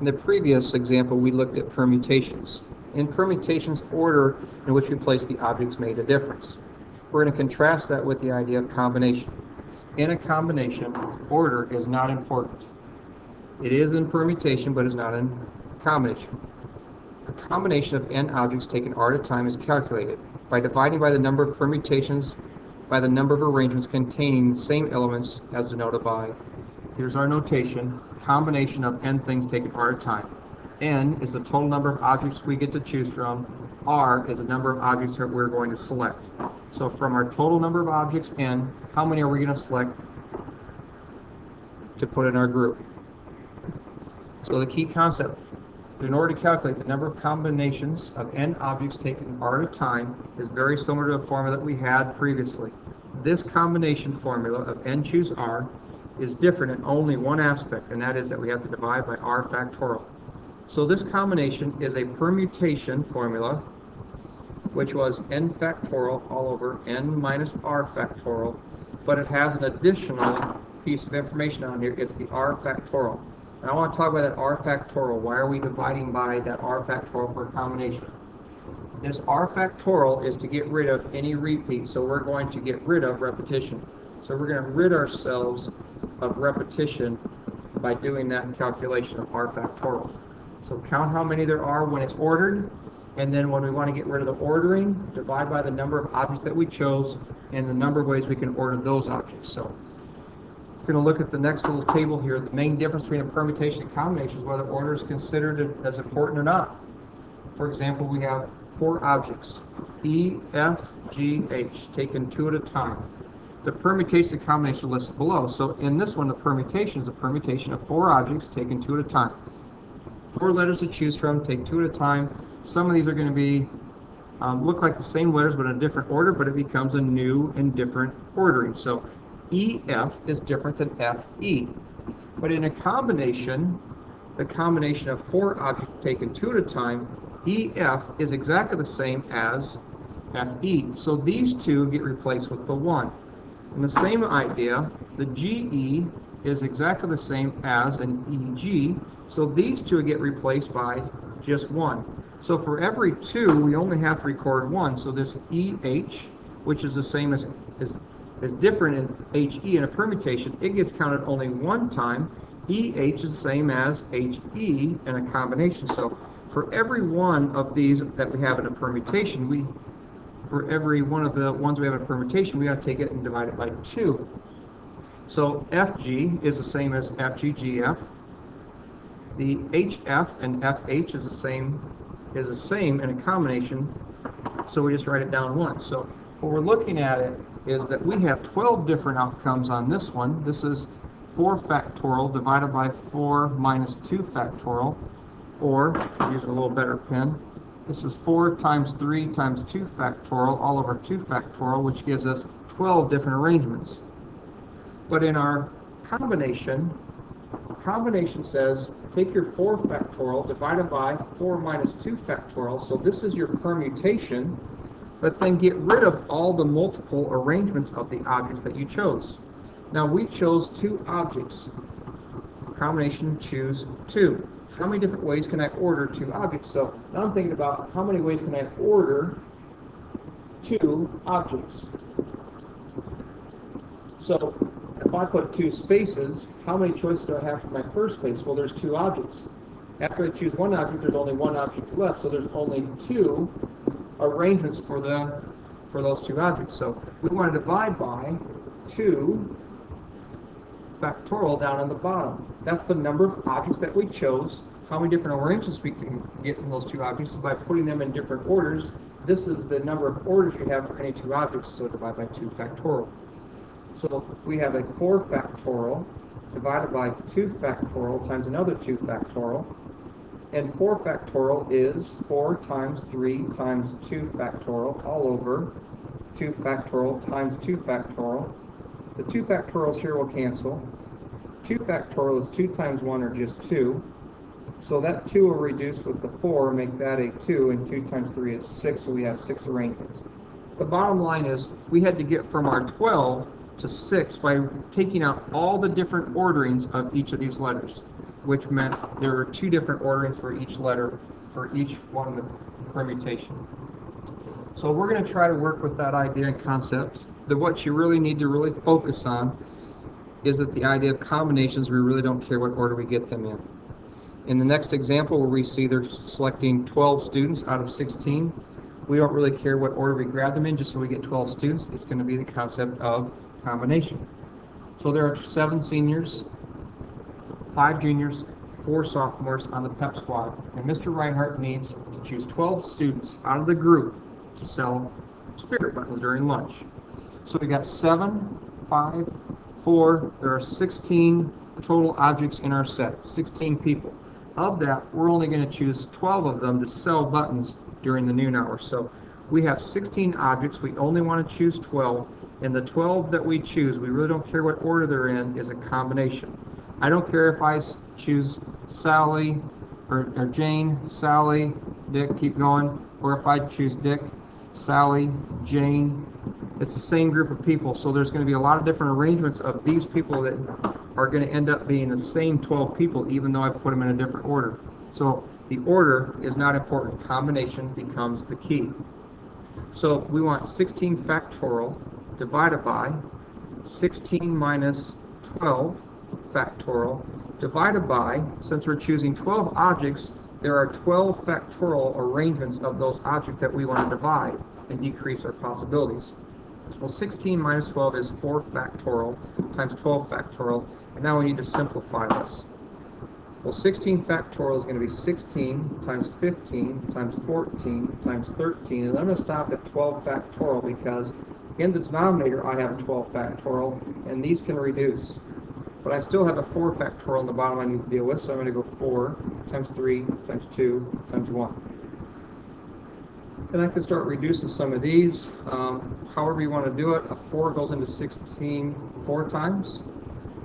In the previous example, we looked at permutations. In permutations, order in which we place the objects made a difference. We're going to contrast that with the idea of combination. In a combination, order is not important. It is in permutation, but is not in combination. A combination of n objects taken r at a time is calculated by dividing by the number of permutations by the number of arrangements containing the same elements as denoted by, here's our notation, combination of n things taken r at a time. N is the total number of objects we get to choose from. R is the number of objects that we're going to select. So from our total number of objects, n, how many are we going to select to put in our group? So the key concept, in order to calculate the number of combinations of n objects taken r at a time, is very similar to the formula that we had previously. This combination formula of n choose r is different in only one aspect, and that is that we have to divide by r factorial. So this combination is a permutation formula, which was n factorial all over n minus r factorial, but it has an additional piece of information on here. It's the r factorial. And I want to talk about that r factorial. Why are we dividing by that r factorial for a combination? This r factorial is to get rid of any repeat, so we're going to get rid of repetition. So we're going to rid ourselves of repetition by doing that calculation of r factorial. So count how many there are when it's ordered, and then when we want to get rid of the ordering, divide by the number of objects that we chose and the number of ways we can order those objects. So we're going to look at the next little table here. The main difference between a permutation and combination is whether order is considered as important or not. For example, we have 4 objects, E, F, G, H, taken 2 at a time. The permutation and combination listed below. So in this one, the permutation is a permutation of 4 objects taken 2 at a time. 4 letters to choose from, take 2 at a time. Some of these are going to be look like the same letters but in a different order, but it becomes a new and different ordering. So EF is different than FE. But in a combination, the combination of 4 objects taken 2 at a time, EF is exactly the same as FE. So these 2 get replaced with the 1. And the same idea, the GE is exactly the same as an EG. So these 2 get replaced by just 1. So for every 2, we only have to record 1. So this EH, which is the same as different in HE in a permutation, it gets counted only 1 time. EH is the same as HE in a combination. So for every one of these that we have in a permutation, for every one of the ones we have in a permutation, we got to take it and divide it by 2. So FG is the same as FGGF. The HF and FH is the same in a combination, so we just write it down once. So what we're looking at it is that we have 12 different outcomes on this one. This is 4 factorial divided by 4 minus 2 factorial, or, use a little better pen, this is 4 times 3 times 2 factorial all over 2 factorial, which gives us 12 different arrangements. But in our combination says take your 4 factorial divided by 4 minus 2 factorial, so this is your permutation, but then get rid of all the multiple arrangements of the objects that you chose. Now we chose 2 objects. Combination, choose 2. How many different ways can I order 2 objects? So now I'm thinking about how many ways can I order 2 objects. So if I put 2 spaces, how many choices do I have for my first space? Well, there's 2 objects. After I choose 1 object, there's only 1 object left, so there's only 2 arrangements for those 2 objects. So we want to divide by 2 factorial down on the bottom. That's the number of objects that we chose, how many different arrangements we can get from those 2 objects. So by putting them in different orders, this is the number of orders you have for any 2 objects, so divide by 2 factorial. So we have a 4 factorial divided by 2 factorial times another 2 factorial. And 4 factorial is 4 times 3 times 2 factorial all over 2 factorial times 2 factorial. The 2 factorials here will cancel. 2 factorial is 2 times 1 or just 2. So that 2 will reduce with the 4, make that a 2, and 2 times 3 is 6, so we have 6 arrangements. The bottom line is we had to get from our 12 to 6 by taking out all the different orderings of each of these letters. which meant there were two different orderings for each letter for each one of the permutation. So we're going to try to work with that idea and concept. That what you really need to really focus on is that the idea of combinations, we really don't care what order we get them in. In the next example, where we see they're selecting 12 students out of 16, we don't really care what order we grab them in, just so we get 12 students. It's going to be the concept of combination. So there are 7 seniors, 5 juniors, 4 sophomores on the PEP squad, and Mr. Reinhardt needs to choose 12 students out of the group to sell spirit buttons during lunch. So we got 7, 5, 4, there are 16 total objects in our set, 16 people. Of that, we're only going to choose 12 of them to sell buttons during the noon hour. So we have 16 objects, we only want to choose 12, and the 12 that we choose, we really don't care what order they're in, is a combination. I don't care if I choose Sally, or Jane, Sally, Dick, keep going, or if I choose Dick, Sally, Jane. It's the same group of people, so there's going to be a lot of different arrangements of these people that are going to end up being the same 12 people, even though I put them in a different order. So the order is not important. Combination becomes the key. So we want 16 factorial divided by 16 minus 12 factorial divided by, since we're choosing 12 objects, there are 12 factorial arrangements of those objects that we want to divide and decrease our possibilities. Well, 16 minus 12 is 4 factorial times 12 factorial, and now we need to simplify this. Well, 16 factorial is going to be 16 times 15 times 14 times 13, and I'm going to stop at 12 factorial because in the denominator I have 12 factorial, and these can reduce. But I still have a 4 factorial on the bottom I need to deal with, so I'm going to go 4 times 3 times 2 times 1. Then I can start reducing some of these. However you want to do it, a 4 goes into 16 4 times,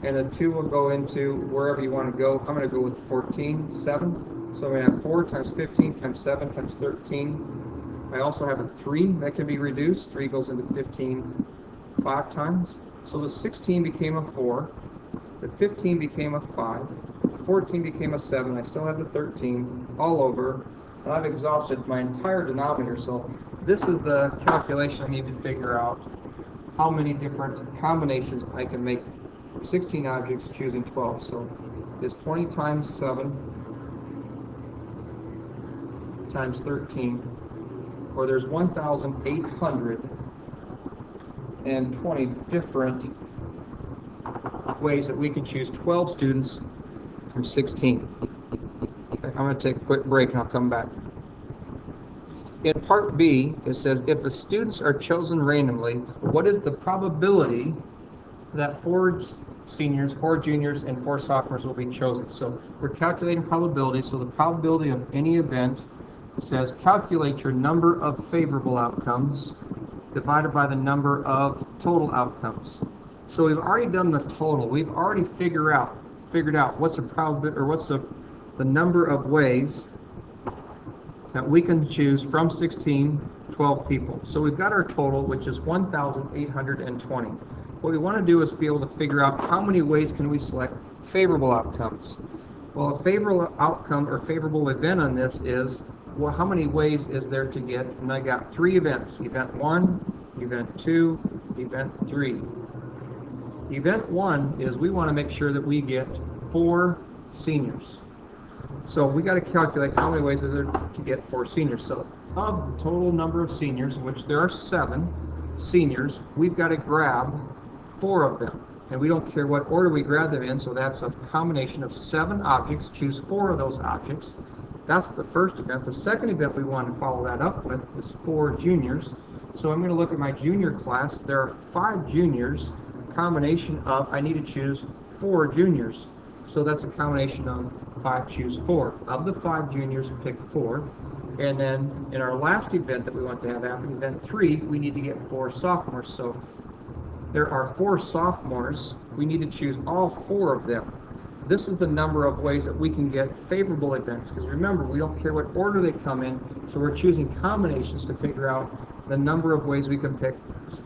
and a 2 will go into wherever you want to go. I'm going to go with 14, 7. So I'm going to have 4 times 15 times 7 times 13. I also have a 3 that can be reduced. 3 goes into 15 5 times. So the 16 became a 4. The 15 became a 5. The 14 became a 7. I still have the 13 all over. And I've exhausted my entire denominator, so this is the calculation I need to figure out how many different combinations I can make from 16 objects choosing 12. So it's 20 times 7 times 13, or there's 1,820 different ways that we can choose 12 students from 16. Okay, I'm going to take a quick break and I'll come back. In part B, it says, if the students are chosen randomly, what is the probability that 4 seniors, 4 juniors, and 4 sophomores will be chosen? So we're calculating probability, so the probability of any event says calculate your number of favorable outcomes divided by the number of total outcomes. So we've already done the total. We've already figured out what's the probability, or what's the number of ways that we can choose from 16, 12 people. So we've got our total, which is 1,820. What we want to do is be able to figure out how many ways can we select favorable outcomes. Well, a favorable outcome or favorable event on this is, well, how many ways is there to get? And I got 3 events. Event 1, event 2, event 3. Event 1 is we want to make sure that we get 4 seniors. So we got to calculate how many ways are there to get 4 seniors. So of the total number of seniors, which there are 7 seniors, we've got to grab 4 of them. And we don't care what order we grab them in, so that's a combination of 7 objects. Choose 4 of those objects. That's the first event. The second event we want to follow that up with is 4 juniors. So I'm going to look at my junior class. There are 5 juniors. Combination of, I need to choose 4 juniors. So that's a combination of 5 choose 4. Of the 5 juniors, pick 4. And then in our last event that we want to have happen, event 3, we need to get 4 sophomores. So there are 4 sophomores. We need to choose all 4 of them. This is the number of ways that we can get favorable events. Because remember, we don't care what order they come in, so we're choosing combinations to figure out the number of ways we can pick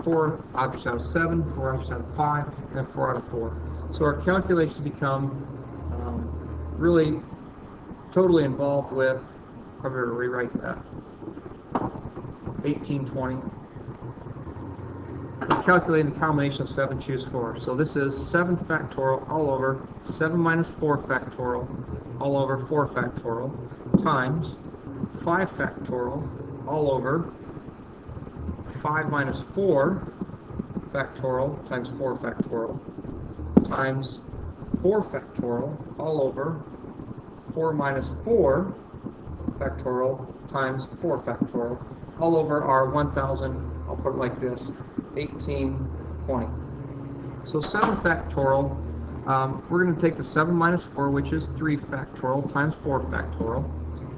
4 objects out of 7, 4 objects out of 5, and 4 out of 4. So our calculations become really totally involved with, I'm going to rewrite that, 1820. We're calculating the combination of 7 choose 4. So this is 7 factorial all over 7 minus 4 factorial all over 4 factorial times 5 factorial all over 5 minus 4 factorial times 4 factorial times 4 factorial all over 4 minus 4 factorial times 4 factorial all over our 1000, I'll put it like this, 1820. So 7 factorial, we're going to take the 7 minus 4, which is 3 factorial times 4 factorial.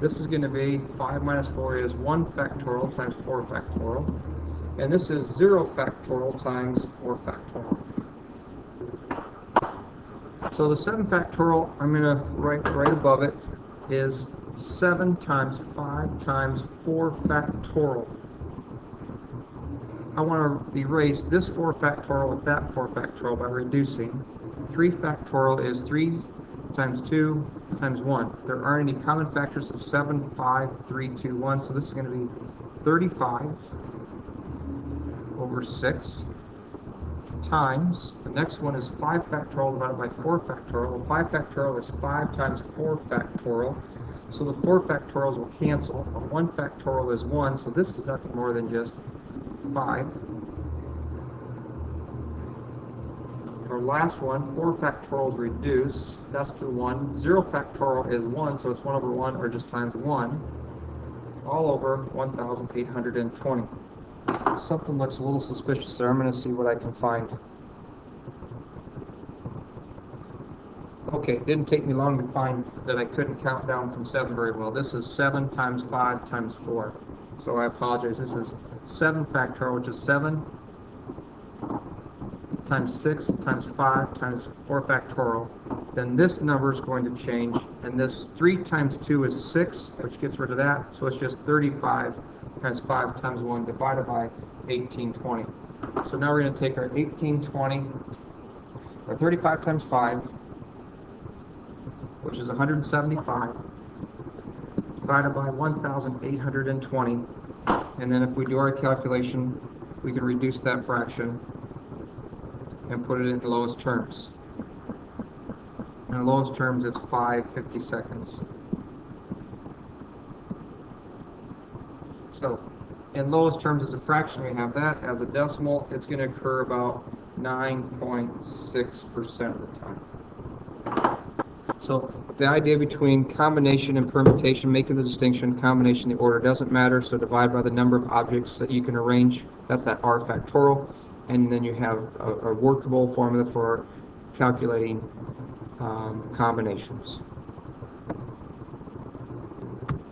This is going to be 5 minus 4 is 1 factorial times 4 factorial. And this is 0 factorial times 4 factorial. So the 7 factorial, I'm going to write right above it, is 7 times 5 times 4 factorial. I want to erase this 4 factorial with that 4 factorial by reducing. 3 factorial is 3 times 2 times 1. There aren't any common factors of 7, 5, 3, 2, 1, so this is going to be 35 over 6 times, the next one is 5 factorial divided by 4 factorial. Well, 5 factorial is 5 times 4 factorial, so the 4 factorials will cancel. 1 factorial is 1, so this is nothing more than just 5. Our last one, 4 factorials reduce, that's to 1. 0 factorial is 1, so it's 1 over 1, or just times 1, all over 1820. Something looks a little suspicious there. I'm going to see what I can find. Okay, it didn't take me long to find that I couldn't count down from 7 very well. This is 7 times 5 times 4. So I apologize. This is 7 factorial, which is 7 times 6 times 5 times 4 factorial. Then this number is going to change, and this 3 times 2 is 6, which gets rid of that, so it's just 35 times 5 times 1 divided by 1820. So now we're going to take our 1820, or 35 times 5, which is 175, divided by 1820, and then if we do our calculation, we can reduce that fraction and put it into lowest terms. And the lowest terms is 5/52. So, in lowest terms as a fraction, we have that. As a decimal, it's going to occur about 9.6% of the time. So, the idea between combination and permutation, making the distinction, combination, the order doesn't matter, so divide by the number of objects that you can arrange. That's that R factorial. And then you have a workable formula for calculating combinations.